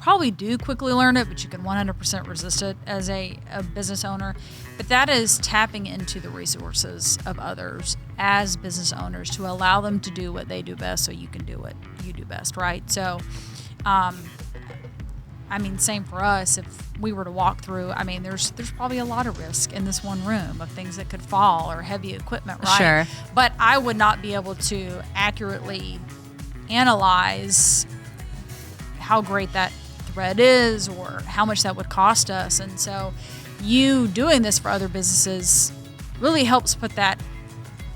probably do quickly learn it, but you can 100% resist it as a business owner. But that is tapping into the resources of others as business owners to allow them to do what they do best so you can do what you do best, right? So, same for us. If we were to walk through, there's probably a lot of risk in this one room of things that could fall or heavy equipment, right? Sure. But I would not be able to accurately analyze how great that thread is or how much that would cost us. And so you doing this for other businesses really helps put that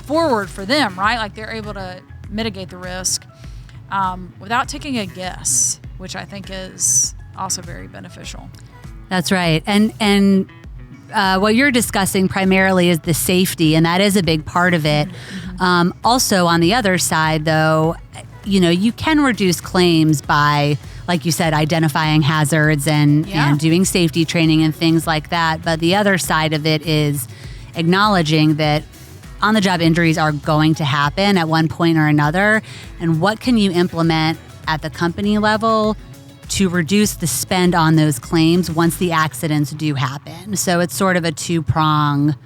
forward for them, right? Like they're able to mitigate the risk without taking a guess, which I think is also very beneficial. That's right. And what you're discussing primarily is the safety, and that is a big part of it. Mm-hmm. Also, on the other side, though, you can reduce claims by, like you said, identifying hazards and doing safety training and things like that. But the other side of it is acknowledging that on-the-job injuries are going to happen at one point or another. And what can you implement at the company level to reduce the spend on those claims once the accidents do happen? So it's sort of a two-prong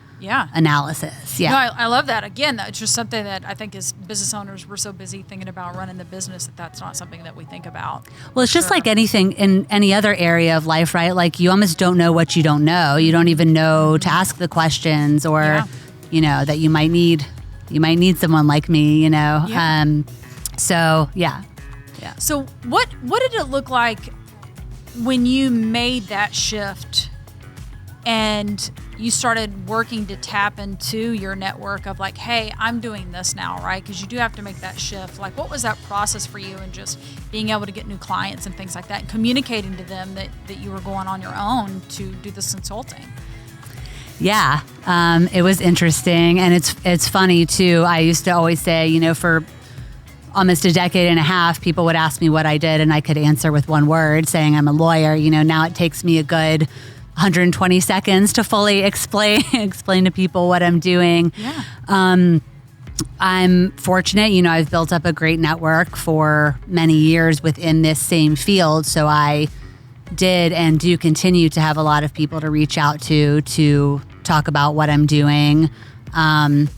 analysis. Yeah. No, I love that. Again, it's just something that I think as business owners, we're so busy thinking about running the business that's not something that we think about. Well, it's just like anything in any other area of life, right? Like you almost don't know what you don't know. You don't even know to ask the questions or, that you might need someone like me, So, yeah. So what did it look like when you made that shift and you started working to tap into your network of like, hey, I'm doing this now, right? Because you do have to make that shift. Like, what was that process for you and just being able to get new clients and things like that and communicating to them that you were going on your own to do this consulting? Yeah, it was interesting. And it's funny too. I used to always say, for almost a decade and a half, people would ask me what I did and I could answer with one word saying I'm a lawyer. Now it takes me a good 120 seconds to fully explain to people what I'm doing. Yeah. I'm fortunate, I've built up a great network for many years within this same field. So I did and do continue to have a lot of people to reach out to talk about what I'm doing. And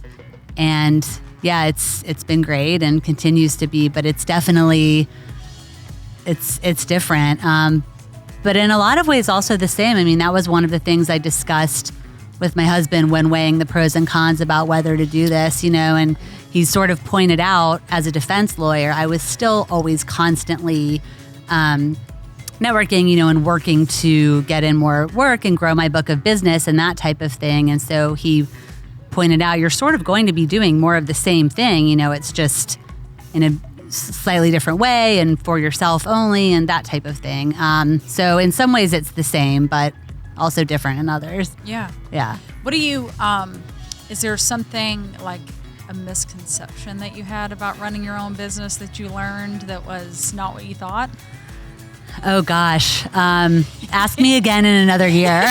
yeah, it's been great and continues to be, but it's definitely, it's different. But in a lot of ways also the same. That was one of the things I discussed with my husband when weighing the pros and cons about whether to do this, and he sort of pointed out as a defense lawyer, I was still always constantly networking, and working to get in more work and grow my book of business and that type of thing. And so he pointed out, you're sort of going to be doing more of the same thing, it's just in a slightly different way and for yourself only and that type of thing. So in some ways it's the same, but also different in others. Yeah. Yeah. What do you, is there something like a misconception that you had about running your own business that you learned that was not what you thought? Oh gosh. Ask me again in another year.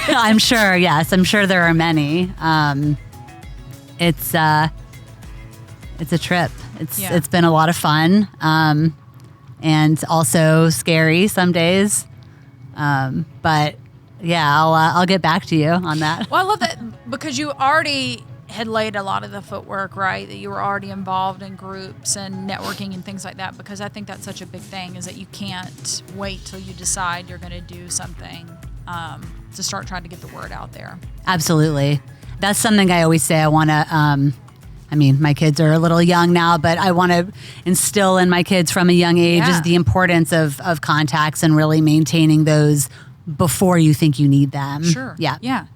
I'm sure. Yes. I'm sure there are many. It's a trip. It's been a lot of fun, and also scary some days. But yeah, I'll get back to you on that. Well, I love that because you already had laid a lot of the footwork, right? That you were already involved in groups and networking and things like that. Because I think that's such a big thing is that you can't wait till you decide you're going to do something to start trying to get the word out there. Absolutely. That's something I always say. I want to, my kids are a little young now, but I want to instill in my kids from a young age is the importance of contacts and really maintaining those before you think you need them. Sure. Yeah. Yeah.